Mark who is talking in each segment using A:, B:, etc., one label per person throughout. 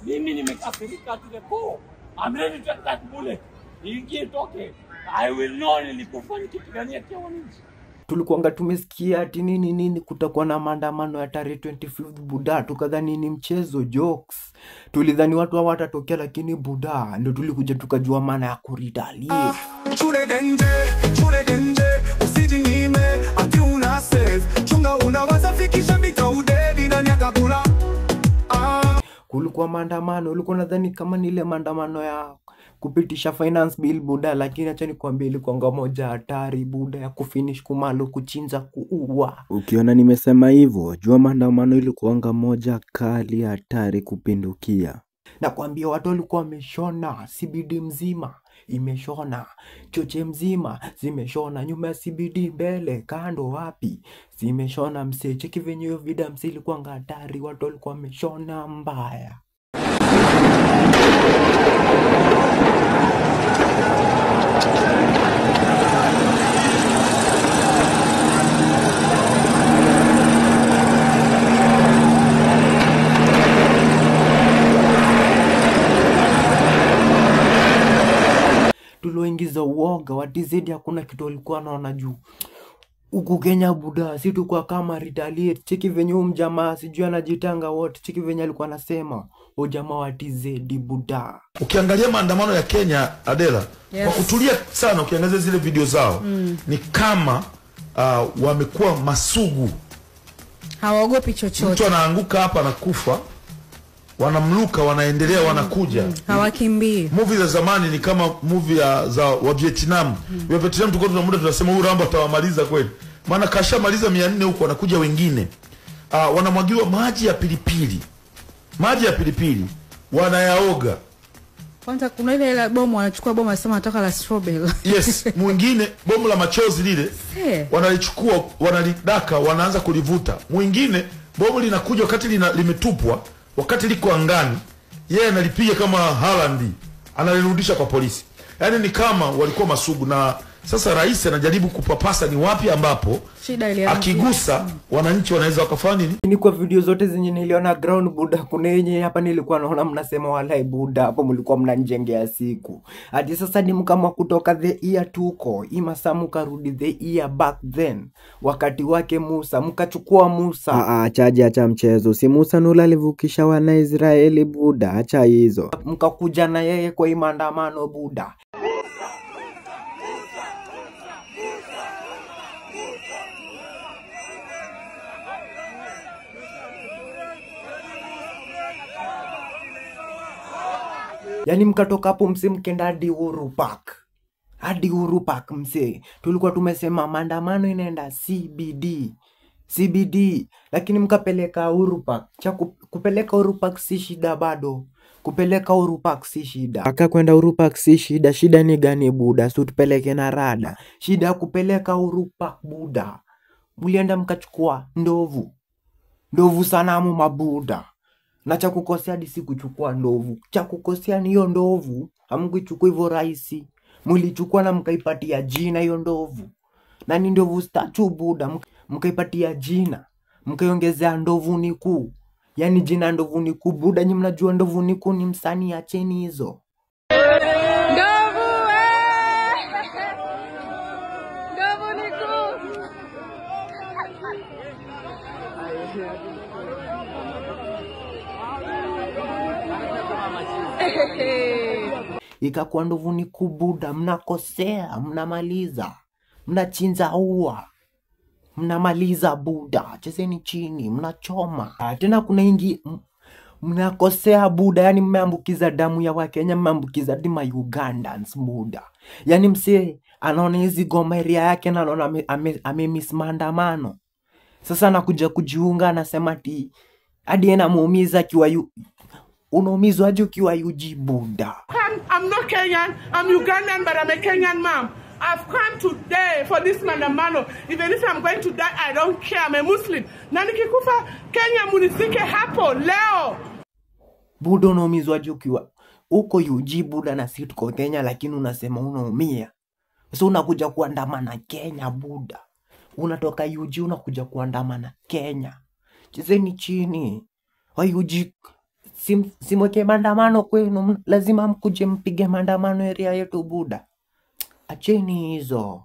A: Mimi nimekasirika to the core. I'm ready to take that bullet. Ingie toke. I will know nilikufanya kitu gani ya wananchi.
B: Tulikuanga tumesikia ati nini kutakuwa na maandamano ya tarehe 25th Buda, tukadhani ni mchezo, jokes. Tulidhani watu hawatatokea, lakini Buda ndio tulikuja tukajua maana ya kuretaliate.
C: Chule denje, usijinyime, ati una save. Chunga unaweza fikisha mita udedi ndani ya kabula.
B: Kulikuwa maandamano, ulikuwa nadhani kama ni ile maandamano ya kupitisha finance bill Buda, lakini acha nikwambie ilikuwa moja hatari Buda, ya kufinish kumalo, kuchinja, kuua. Ukiona nimesema hivyo, jua maandamano ilikuwa moja kali hatari kupindukia. Na kuambia watu walikuwa wameshona, CBD mzima imeshona, choche mzima zimeshona, nyuma ya CBD mbele kando wapi zimeshona mse. Cheki venye hiyo video mse ilikuwa hatari, watu walikuwa wameshona mbaya. Tuloingiza uoga, watizedi hakuna kitu walikuwa naona juu. Huku Kenya Buda, si tukua kama retaliate. Cheki venye mjamaa sijui anajitanga wote, cheki venye alikuwa anasema o jamaa watizedi Buda.
D: Ukiangalia maandamano ya Kenya Adela, kwa kutulia sana ukiangalia zile video zao, ni kama wamekuwa masugu.
E: Hawaogopi chochote. Mtu
D: anaanguka hapa na kufa, wanamluka, wanaendelea, wanakuja.
E: Hawakimbii.
D: Movie za zamani ni kama movie za wa Vietnam. Wa Vietnam tulikuwa tuna muda tunasema huyu Rambo atawamaliza kweli. Maana kashamaliza 400 huko, wanakuja wengine. Wanamwagiwa maji ya pilipili. Maji ya pilipili wanayaoga.
E: Kwanza kuna ile bomu, wanachukua bomu wanasema nataka la strawberry.
D: Yes, mwingine bomu la machozi lile. Wanalichukua, wanalidaka, wanaanza kulivuta. Mwingine bomu linakuja wakati limetupwa, wakati liko angani, yeye analipiga kama Haaland, analirudisha kwa polisi. Yaani ni kama walikuwa masugu, na sasa rais anajaribu kupapasa ni wapi ambapo akigusa wananchi wanaweza wakafanya nini.
B: Ni kwa video zote zenye niliona ground Buda, kuna yenye hapa nilikuwa naona mnasema walai Buda, hapo mlikuwa mnanijengea siku. Hadi sasa ni mkama kutoka the year tuko, imasa mkarudi the year back then. Wakati wake Musa, mkachukua Musa. Acha mchezo, si Musa nula alivukisha wana Israeli Buda, acha hizo. Mkakuja na yeye kwa maandamano Buda. Yani mkatoka hapo mse mkenda hadi Uhuru Park. Hadi Uhuru Park mse. Tulikuwa tumesema maandamano inaenda CBD. Lakini mkapeleka Uhuru Park. Kupeleka Uhuru Park si shida bado. Kupeleka Uhuru Park si shida. Aka kwenda Uhuru Park si shida. Shida ni gani Buda? Si tupeleke na rada. Shida kupeleka Uhuru Park Buda. Mulienda mkachukua ndovu. Ndovu sanamu mabuda. Na cha kukosea hadi si kuchukua ndovu. Cha kukosea ni hiyo ndovu hamkuichukua hivyo rahisi. Mlichukua na mkaipatia jina hiyo ndovu. Na ni ndovu statue Buda, mkaipatia jina. Mkaiongezea ndovu niku. Yani jina ndovu niku Buda, nyinyi mnajua ndovu niku ni msanii, acheni hizo.
E: Ndovu niku.
B: Ikakuwa ndovu niku Buda, mnakosea, mnamaliza. Mnachinja ua. Mnamaliza Buda, chezeni chini, mnachoma. Tena kuna ingi mnakosea Buda, yani mmeambukiza damu ya Wakenya, mmeambukiza dima Ugandans Buda. Yani mse anaona hizi goma area yake na anaona amemiss maandamano. Sasa anakuja kujiunga, anasema ati hadi anamuumiza kiwa unaumizwa aje ukiwa UG Buda.
F: I'm not Kenyan, I'm Ugandan, but I'm a Kenyan mom. I've come today for this maandamano. Even if I'm going to die, I don't care. I'm a Muslim. Na nikikufa Kenya munisike hapo leo.
B: Buda unaumizwa aje ukiwa uko UG Buda na si tuko Kenya, lakini unasema unaumia. So unakuja kuandamana Kenya Buda. Unatoka UG unakuja kuandamana Kenya. Chezeni chini. Wa UG Simweke maandamano kwenu, lazima mkuje mpige maandamano area yetu buda. Acheni hizo.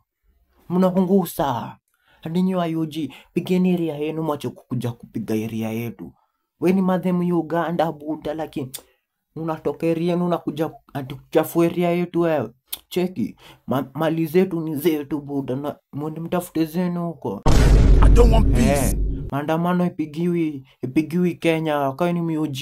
B: Mnahungusa. Hadi nyi wa UG, pigeni area yenu mwache kukuja kupiga area yetu. Weni madhemu Uganda buda, lakini unatoka area yenu unakuja kuchafua area yetu wewe. Cheki, mali zetu ni zetu buda, na mwende mtafute zenu huko.
C: I don't want peace.
B: Maandamano ipigiwi Kenya, kwa ni UG.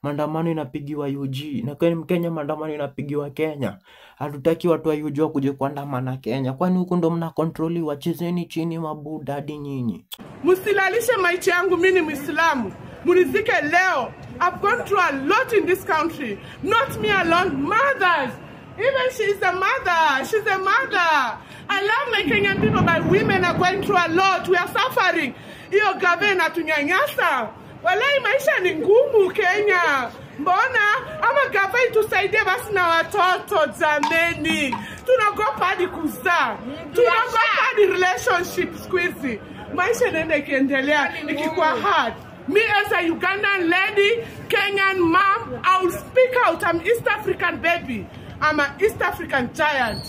B: Maandamano inapigiwa UG. Na kwa ni Mkenya maandamano inapigiwa Kenya. Hatutaki watu wa UG wakuje kuandamana Kenya. Kwani huko ndo mna control, wachezeni chini mabuda hadi nyinyi.
F: Msilalishe maisha yangu, mimi ni Muislamu. Munizike leo. I've gone through a lot in this country. Not me alone, mothers. Even she's a mother. She's a mother. I love my Kenyan people, but women are going through a lot. We are suffering. Iyo gavana tunyanyasa. Walai maisha ni ngumu Kenya. Mbona ama gavana tusaidie basi na watoto jameni. Tunagopa hadi kuzaa. Tunagopa hadi relationship squeezy. Maisha nenda ikiendelea ikikuwa hard. Me as a Ugandan lady, Kenyan mom, I'll speak out. I'm East African baby. I'm an East African giant.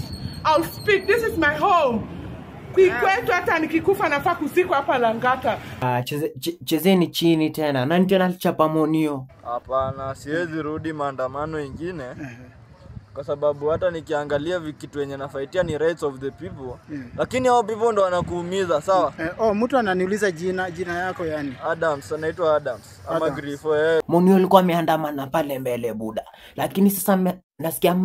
F: I'll speak. This is my home. Kwetu hata nikikufa nafaa kuzikwa hapa Langata.
B: Chezeni chini tena. Nani tena alichapa monio?
G: Hapana, siwezi rudi maandamano ingine. Kwa sababu hata nikiangalia kitu yenye nafaitia ni rights of the people. Lakini hao people ndo wanakuumiza, sawa?
H: Mtu ananiuliza jina yako yani.
G: Adams, anaitwa Adams. Ama Grifo
B: Monio alikuwa ameandamana pale mbele buda. Lakini sasa nasikia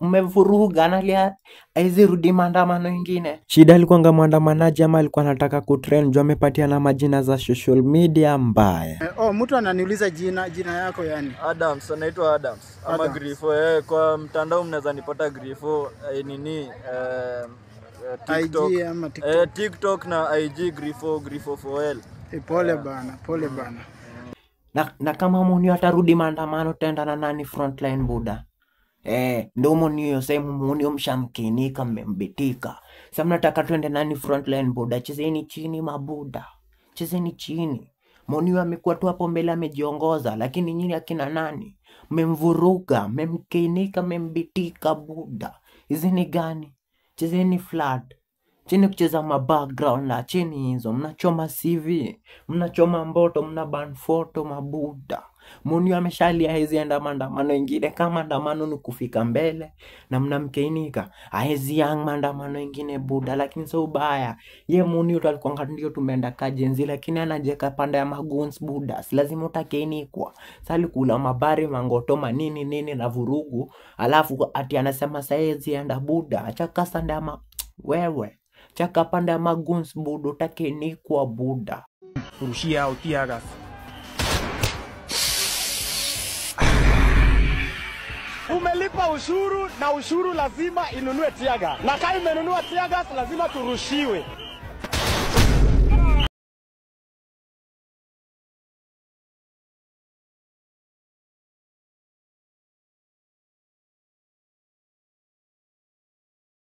B: mmevuruga analia aizi rudi maandamano ingine. Shida alikuwa nga maandamanaji ama alikuwa anataka kutrend juu amepatia na majina za social media mbaya.
H: Mtu ananiuliza jina yako yani.
G: Adams, anaitwa Adams. Ama Grifo kwa mtandao mnaweza nipata Grifo TikTok,
H: IG ama TikTok.
G: TikTok na IG Grifo 4L.
H: Pole bana, pole bana.
B: Na kama Monio atarudi maandamano tenda na nani frontline buda? Ndo Monio sehemu Monio mshamkinika mmembitika. Sasa mnataka twende nani frontline buda? Chezeni chini mabuda. Chezeni chini. Monio amekuwa tu hapo mbele amejiongoza, lakini nyinyi akina nani? Mmemvuruga, mmemkinika, mmembitika buda. Hizi ni gani? Chezeni flat. Chini kucheza background na chini hizo. Mnachoma CV. Mnachoma mboto. Mnaban photo mabuda. Monio ameshalia hezi enda maandamano ingine. Kama maandamano ni kufika mbele. Na mnamkeinika. Hezi yang maandamano ingine buda. Lakini so ubaya. Ye Monio talikuanga ndio tumeenda kajenzi. Lakini anajeka panda ya maguns buda. Lazima utakeinikwa. Sali kula mabari mangoto manini na vurugu. Alafu ati anasema sa hezi enda buda. Achaka sanda ya wewe. Chaka panda maguns budo takeni kwa buda.
I: Rushia au tiagas. Umelipa ushuru na ushuru lazima inunue tiaga. Na kama imenunua tiagas lazima turushiwe.